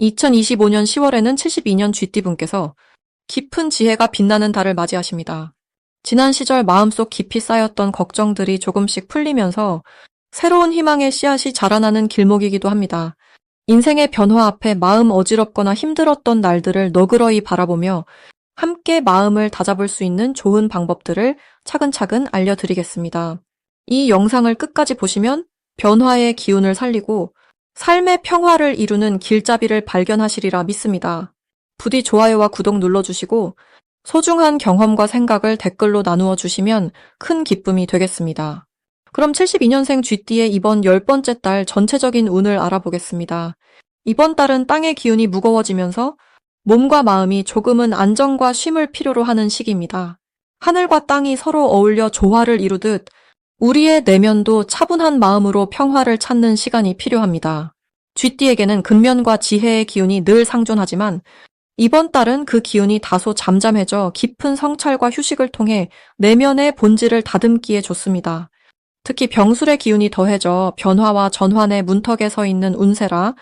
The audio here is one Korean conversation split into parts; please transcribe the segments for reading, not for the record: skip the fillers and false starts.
2025년 10월에는 72년 쥐띠분께서 깊은 지혜가 빛나는 달을 맞이하십니다. 지난 시절 마음속 깊이 쌓였던 걱정들이 조금씩 풀리면서 새로운 희망의 씨앗이 자라나는 길목이기도 합니다. 인생의 변화 앞에 마음 어지럽거나 힘들었던 날들을 너그러이 바라보며 함께 마음을 다잡을 수 있는 좋은 방법들을 차근차근 알려드리겠습니다. 이 영상을 끝까지 보시면 변화의 기운을 살리고 삶의 평화를 이루는 길잡이를 발견하시리라 믿습니다. 부디 좋아요와 구독 눌러주시고 소중한 경험과 생각을 댓글로 나누어 주시면 큰 기쁨이 되겠습니다. 그럼 72년생 쥐띠의 이번 10번째 달 전체적인 운을 알아보겠습니다. 이번 달은 땅의 기운이 무거워지면서 몸과 마음이 조금은 안정과 쉼을 필요로 하는 시기입니다. 하늘과 땅이 서로 어울려 조화를 이루듯 우리의 내면도 차분한 마음으로 평화를 찾는 시간이 필요합니다. 쥐띠에게는 근면과 지혜의 기운이 늘 상존하지만 이번 달은 그 기운이 다소 잠잠해져 깊은 성찰과 휴식을 통해 내면의 본질을 다듬기에 좋습니다. 특히 병술의 기운이 더해져 변화와 전환의 문턱에 서 있는 운세라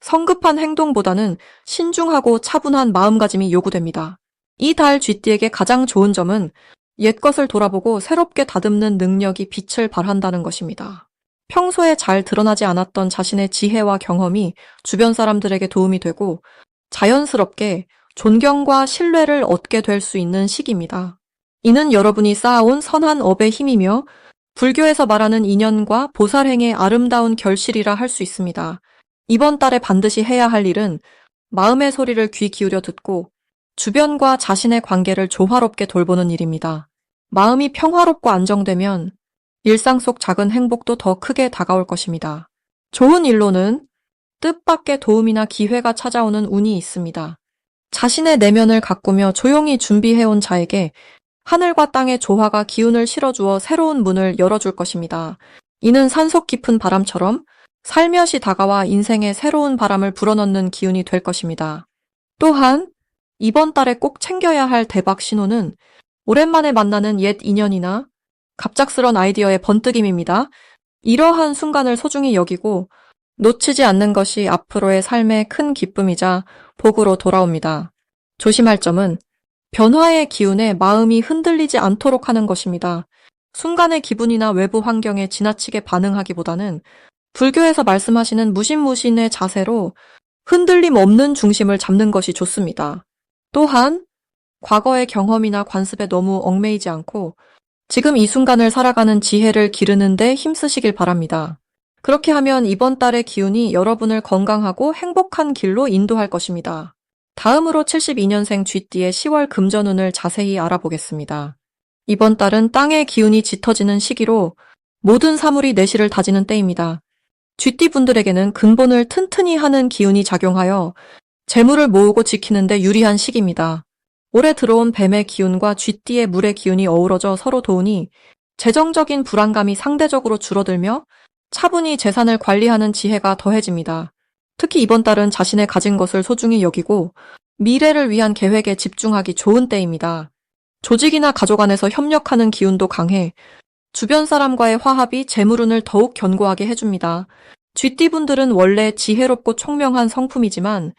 성급한 행동보다는 신중하고 차분한 마음가짐이 요구됩니다. 이 달 쥐띠에게 가장 좋은 점은 옛것을 돌아보고 새롭게 다듬는 능력이 빛을 발한다는 것입니다. 평소에 잘 드러나지 않았던 자신의 지혜와 경험이 주변 사람들에게 도움이 되고 자연스럽게 존경과 신뢰를 얻게 될 수 있는 시기입니다. 이는 여러분이 쌓아온 선한 업의 힘이며 불교에서 말하는 인연과 보살행의 아름다운 결실이라 할 수 있습니다. 이번 달에 반드시 해야 할 일은 마음의 소리를 귀 기울여 듣고 주변과 자신의 관계를 조화롭게 돌보는 일입니다. 마음이 평화롭고 안정되면 일상 속 작은 행복도 더 크게 다가올 것입니다. 좋은 일로는 뜻밖의 도움이나 기회가 찾아오는 운이 있습니다. 자신의 내면을 가꾸며 조용히 준비해온 자에게 하늘과 땅의 조화가 기운을 실어주어 새로운 문을 열어줄 것입니다. 이는 산속 깊은 바람처럼 살며시 다가와 인생의 새로운 바람을 불어넣는 기운이 될 것입니다. 또한 이번 달에 꼭 챙겨야 할 대박 신호는 오랜만에 만나는 옛 인연이나 갑작스런 아이디어의 번뜩임입니다. 이러한 순간을 소중히 여기고 놓치지 않는 것이 앞으로의 삶의 큰 기쁨이자 복으로 돌아옵니다. 조심할 점은 변화의 기운에 마음이 흔들리지 않도록 하는 것입니다. 순간의 기분이나 외부 환경에 지나치게 반응하기보다는 불교에서 말씀하시는 무신무신의 자세로 흔들림 없는 중심을 잡는 것이 좋습니다. 또한 과거의 경험이나 관습에 너무 얽매이지 않고 지금 이 순간을 살아가는 지혜를 기르는 데 힘쓰시길 바랍니다. 그렇게 하면 이번 달의 기운이 여러분을 건강하고 행복한 길로 인도할 것입니다. 다음으로 72년생 쥐띠의 10월 금전운을 자세히 알아보겠습니다. 이번 달은 땅의 기운이 짙어지는 시기로 모든 사물이 내실을 다지는 때입니다. 쥐띠 분들에게는 근본을 튼튼히 하는 기운이 작용하여 재물을 모으고 지키는 데 유리한 시기입니다. 올해 들어온 뱀의 기운과 쥐띠의 물의 기운이 어우러져 서로 도우니 재정적인 불안감이 상대적으로 줄어들며 차분히 재산을 관리하는 지혜가 더해집니다. 특히 이번 달은 자신의 가진 것을 소중히 여기고 미래를 위한 계획에 집중하기 좋은 때입니다. 조직이나 가족 안에서 협력하는 기운도 강해 주변 사람과의 화합이 재물운을 더욱 견고하게 해줍니다. 쥐띠분들은 원래 지혜롭고 총명한 성품이지만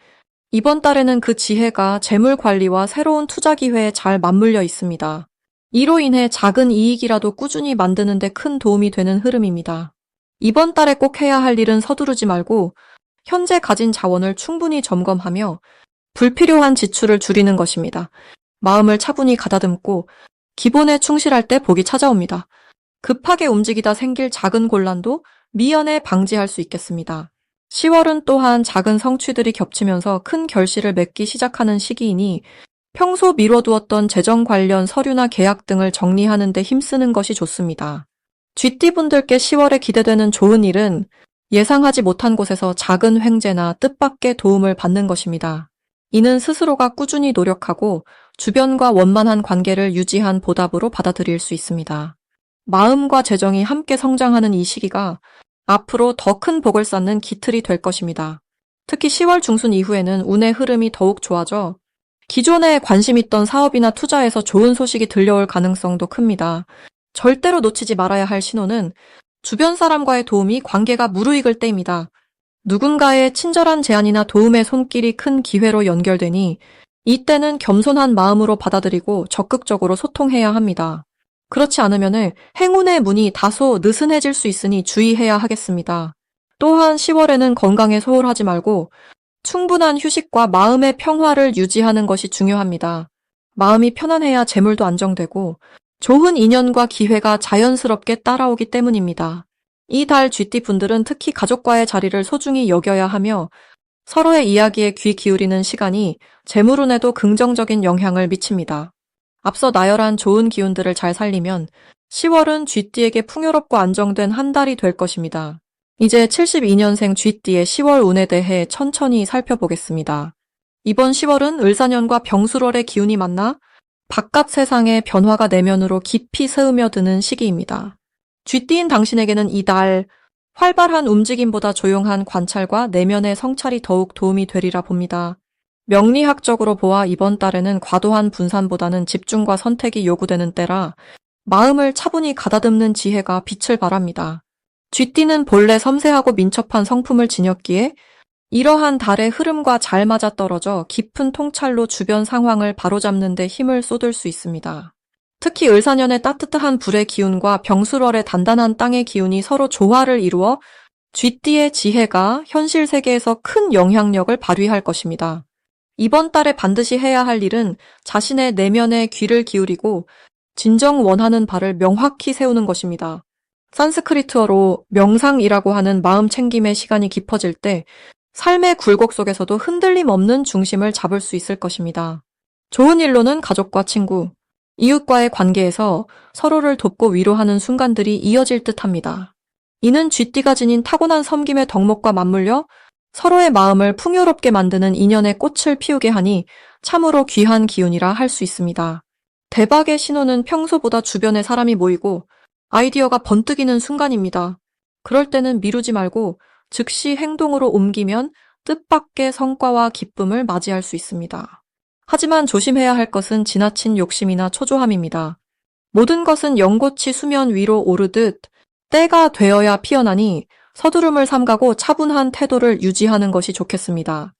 이번 달에는 그 지혜가 재물 관리와 새로운 투자 기회에 잘 맞물려 있습니다. 이로 인해 작은 이익이라도 꾸준히 만드는 데 큰 도움이 되는 흐름입니다. 이번 달에 꼭 해야 할 일은 서두르지 말고 현재 가진 자원을 충분히 점검하며 불필요한 지출을 줄이는 것입니다. 마음을 차분히 가다듬고 기본에 충실할 때 복이 찾아옵니다. 급하게 움직이다 생길 작은 곤란도 미연에 방지할 수 있겠습니다. 10월은 또한 작은 성취들이 겹치면서 큰 결실을 맺기 시작하는 시기이니 평소 미뤄두었던 재정 관련 서류나 계약 등을 정리하는 데 힘쓰는 것이 좋습니다. 쥐띠분들께 10월에 기대되는 좋은 일은 예상하지 못한 곳에서 작은 횡재나 뜻밖의 도움을 받는 것입니다. 이는 스스로가 꾸준히 노력하고 주변과 원만한 관계를 유지한 보답으로 받아들일 수 있습니다. 마음과 재정이 함께 성장하는 이 시기가 앞으로 더 큰 복을 쌓는 기틀이 될 것입니다. 특히 10월 중순 이후에는 운의 흐름이 더욱 좋아져 기존에 관심 있던 사업이나 투자에서 좋은 소식이 들려올 가능성도 큽니다. 절대로 놓치지 말아야 할 신호는 주변 사람과의 도움이 관계가 무르익을 때입니다. 누군가의 친절한 제안이나 도움의 손길이 큰 기회로 연결되니 이때는 겸손한 마음으로 받아들이고 적극적으로 소통해야 합니다. 그렇지 않으면 행운의 문이 다소 느슨해질 수 있으니 주의해야 하겠습니다. 또한 10월에는 건강에 소홀하지 말고 충분한 휴식과 마음의 평화를 유지하는 것이 중요합니다. 마음이 편안해야 재물도 안정되고 좋은 인연과 기회가 자연스럽게 따라오기 때문입니다. 이 달 쥐띠 분들은 특히 가족과의 자리를 소중히 여겨야 하며 서로의 이야기에 귀 기울이는 시간이 재물운에도 긍정적인 영향을 미칩니다. 앞서 나열한 좋은 기운들을 잘 살리면 10월은 쥐띠에게 풍요롭고 안정된 한 달이 될 것입니다. 이제 72년생 쥐띠의 10월 운에 대해 천천히 살펴보겠습니다. 이번 10월은 을사년과 병술월의 기운이 만나 바깥 세상의 변화가 내면으로 깊이 스며드는 시기입니다. 쥐띠인 당신에게는 이달 활발한 움직임보다 조용한 관찰과 내면의 성찰이 더욱 도움이 되리라 봅니다. 명리학적으로 보아 이번 달에는 과도한 분산보다는 집중과 선택이 요구되는 때라 마음을 차분히 가다듬는 지혜가 빛을 발합니다. 쥐띠는 본래 섬세하고 민첩한 성품을 지녔기에 이러한 달의 흐름과 잘 맞아떨어져 깊은 통찰로 주변 상황을 바로잡는 데 힘을 쏟을 수 있습니다. 특히 을사년의 따뜻한 불의 기운과 병술월의 단단한 땅의 기운이 서로 조화를 이루어 쥐띠의 지혜가 현실 세계에서 큰 영향력을 발휘할 것입니다. 이번 달에 반드시 해야 할 일은 자신의 내면에 귀를 기울이고 진정 원하는 바를 명확히 세우는 것입니다. 산스크리트어로 명상이라고 하는 마음 챙김의 시간이 깊어질 때 삶의 굴곡 속에서도 흔들림 없는 중심을 잡을 수 있을 것입니다. 좋은 일로는 가족과 친구, 이웃과의 관계에서 서로를 돕고 위로하는 순간들이 이어질 듯합니다. 이는 쥐띠가 지닌 타고난 섬김의 덕목과 맞물려 서로의 마음을 풍요롭게 만드는 인연의 꽃을 피우게 하니 참으로 귀한 기운이라 할 수 있습니다. 대박의 신호는 평소보다 주변에 사람이 모이고 아이디어가 번뜩이는 순간입니다. 그럴 때는 미루지 말고 즉시 행동으로 옮기면 뜻밖의 성과와 기쁨을 맞이할 수 있습니다. 하지만 조심해야 할 것은 지나친 욕심이나 초조함입니다. 모든 것은 연꽃이 수면 위로 오르듯 때가 되어야 피어나니 서두름을 삼가고 차분한 태도를 유지하는 것이 좋겠습니다.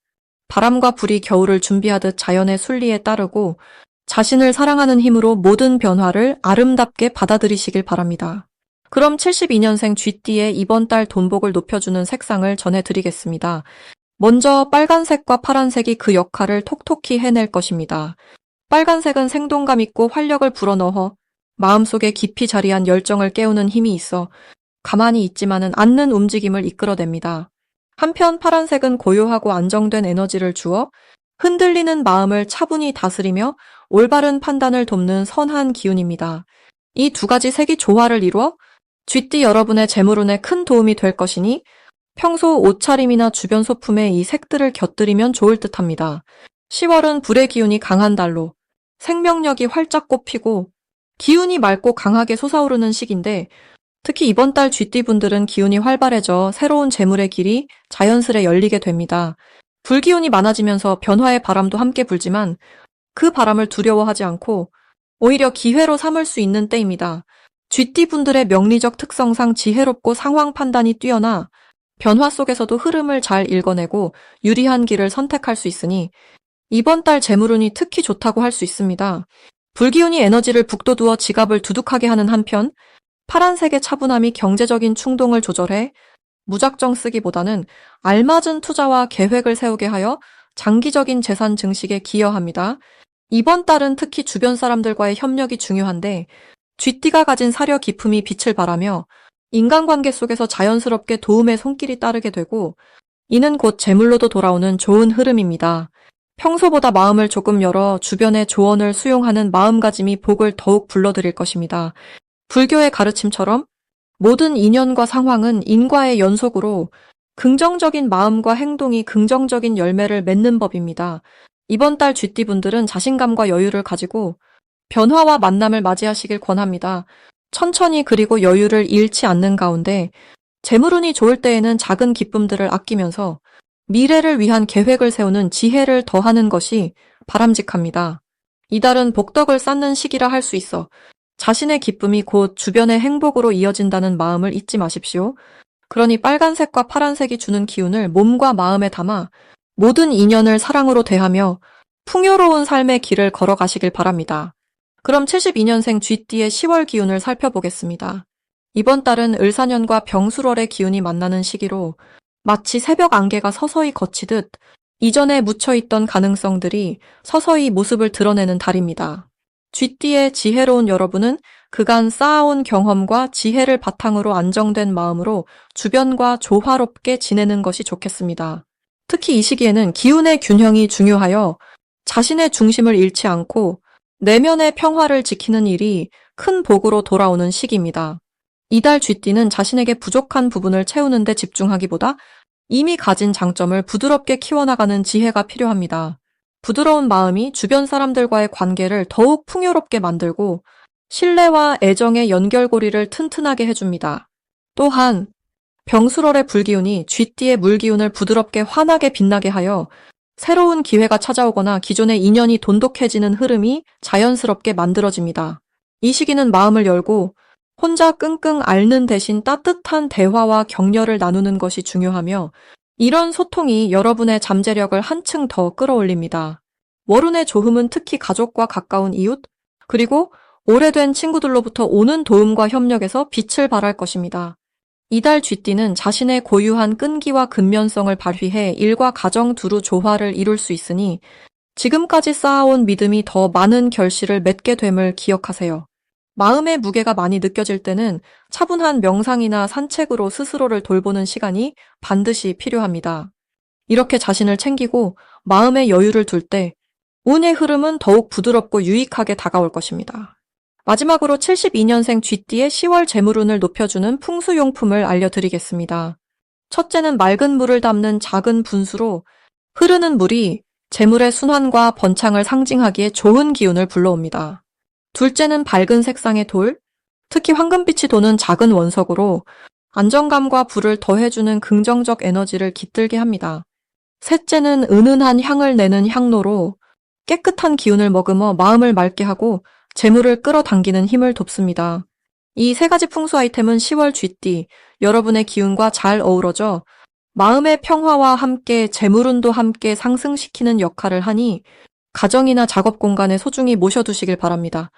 바람과 불이 겨울을 준비하듯 자연의 순리에 따르고 자신을 사랑하는 힘으로 모든 변화를 아름답게 받아들이시길 바랍니다. 그럼 72년생 쥐띠의 이번 달 돈복을 높여주는 색상을 전해드리겠습니다. 먼저 빨간색과 파란색이 그 역할을 톡톡히 해낼 것입니다. 빨간색은 생동감 있고 활력을 불어넣어 마음속에 깊이 자리한 열정을 깨우는 힘이 있어 가만히 있지만은 않는 움직임을 이끌어냅니다. 한편 파란색은 고요하고 안정된 에너지를 주어 흔들리는 마음을 차분히 다스리며 올바른 판단을 돕는 선한 기운입니다. 이 두 가지 색이 조화를 이루어 쥐띠 여러분의 재물운에 큰 도움이 될 것이니 평소 옷차림이나 주변 소품에 이 색들을 곁들이면 좋을 듯합니다. 10월은 불의 기운이 강한 달로 생명력이 활짝 꽃피고 기운이 맑고 강하게 솟아오르는 시기인데 특히 이번 달 쥐띠분들은 기운이 활발해져 새로운 재물의 길이 자연스레 열리게 됩니다. 불기운이 많아지면서 변화의 바람도 함께 불지만 그 바람을 두려워하지 않고 오히려 기회로 삼을 수 있는 때입니다. 쥐띠분들의 명리적 특성상 지혜롭고 상황 판단이 뛰어나 변화 속에서도 흐름을 잘 읽어내고 유리한 길을 선택할 수 있으니 이번 달 재물운이 특히 좋다고 할 수 있습니다. 불기운이 에너지를 북돋우어 지갑을 두둑하게 하는 한편 파란색의 차분함이 경제적인 충동을 조절해 무작정 쓰기보다는 알맞은 투자와 계획을 세우게 하여 장기적인 재산 증식에 기여합니다. 이번 달은 특히 주변 사람들과의 협력이 중요한데 쥐띠가 가진 사려 깊음이 빛을 발하며 인간관계 속에서 자연스럽게 도움의 손길이 따르게 되고 이는 곧 재물로도 돌아오는 좋은 흐름입니다. 평소보다 마음을 조금 열어 주변의 조언을 수용하는 마음가짐이 복을 더욱 불러들일 것입니다. 불교의 가르침처럼 모든 인연과 상황은 인과의 연속으로 긍정적인 마음과 행동이 긍정적인 열매를 맺는 법입니다. 이번 달 쥐띠분들은 자신감과 여유를 가지고 변화와 만남을 맞이하시길 권합니다. 천천히 그리고 여유를 잃지 않는 가운데 재물운이 좋을 때에는 작은 기쁨들을 아끼면서 미래를 위한 계획을 세우는 지혜를 더하는 것이 바람직합니다. 이달은 복덕을 쌓는 시기라 할 수 있어 자신의 기쁨이 곧 주변의 행복으로 이어진다는 마음을 잊지 마십시오. 그러니 빨간색과 파란색이 주는 기운을 몸과 마음에 담아 모든 인연을 사랑으로 대하며 풍요로운 삶의 길을 걸어가시길 바랍니다. 그럼 72년생 쥐띠의 10월 기운을 살펴보겠습니다. 이번 달은 을사년과 병술월의 기운이 만나는 시기로 마치 새벽 안개가 서서히 걷히듯 이전에 묻혀있던 가능성들이 서서히 모습을 드러내는 달입니다. 쥐띠의 지혜로운 여러분은 그간 쌓아온 경험과 지혜를 바탕으로 안정된 마음으로 주변과 조화롭게 지내는 것이 좋겠습니다. 특히 이 시기에는 기운의 균형이 중요하여 자신의 중심을 잃지 않고 내면의 평화를 지키는 일이 큰 복으로 돌아오는 시기입니다. 이달 쥐띠는 자신에게 부족한 부분을 채우는 데 집중하기보다 이미 가진 장점을 부드럽게 키워나가는 지혜가 필요합니다. 부드러운 마음이 주변 사람들과의 관계를 더욱 풍요롭게 만들고 신뢰와 애정의 연결고리를 튼튼하게 해줍니다. 또한 병술월의 불기운이 쥐띠의 물기운을 부드럽게 환하게 빛나게 하여 새로운 기회가 찾아오거나 기존의 인연이 돈독해지는 흐름이 자연스럽게 만들어집니다. 이 시기는 마음을 열고 혼자 끙끙 앓는 대신 따뜻한 대화와 격려를 나누는 것이 중요하며 이런 소통이 여러분의 잠재력을 한층 더 끌어올립니다. 월운의 조음은 특히 가족과 가까운 이웃, 그리고 오래된 친구들로부터 오는 도움과 협력에서 빛을 발할 것입니다. 이달 쥐띠는 자신의 고유한 끈기와 근면성을 발휘해 일과 가정 두루 조화를 이룰 수 있으니 지금까지 쌓아온 믿음이 더 많은 결실을 맺게 됨을 기억하세요. 마음의 무게가 많이 느껴질 때는 차분한 명상이나 산책으로 스스로를 돌보는 시간이 반드시 필요합니다. 이렇게 자신을 챙기고 마음의 여유를 둘 때 운의 흐름은 더욱 부드럽고 유익하게 다가올 것입니다. 마지막으로 72년생 쥐띠의 10월 재물운을 높여주는 풍수용품을 알려드리겠습니다. 첫째는 맑은 물을 담는 작은 분수로 흐르는 물이 재물의 순환과 번창을 상징하기에 좋은 기운을 불러옵니다. 둘째는 밝은 색상의 돌, 특히 황금빛이 도는 작은 원석으로 안정감과 불을 더해주는 긍정적 에너지를 깃들게 합니다. 셋째는 은은한 향을 내는 향로로 깨끗한 기운을 머금어 마음을 맑게 하고 재물을 끌어당기는 힘을 돕습니다. 이 세 가지 풍수 아이템은 10월 쥐띠, 여러분의 기운과 잘 어우러져 마음의 평화와 함께 재물운도 함께 상승시키는 역할을 하니 가정이나 작업 공간에 소중히 모셔두시길 바랍니다.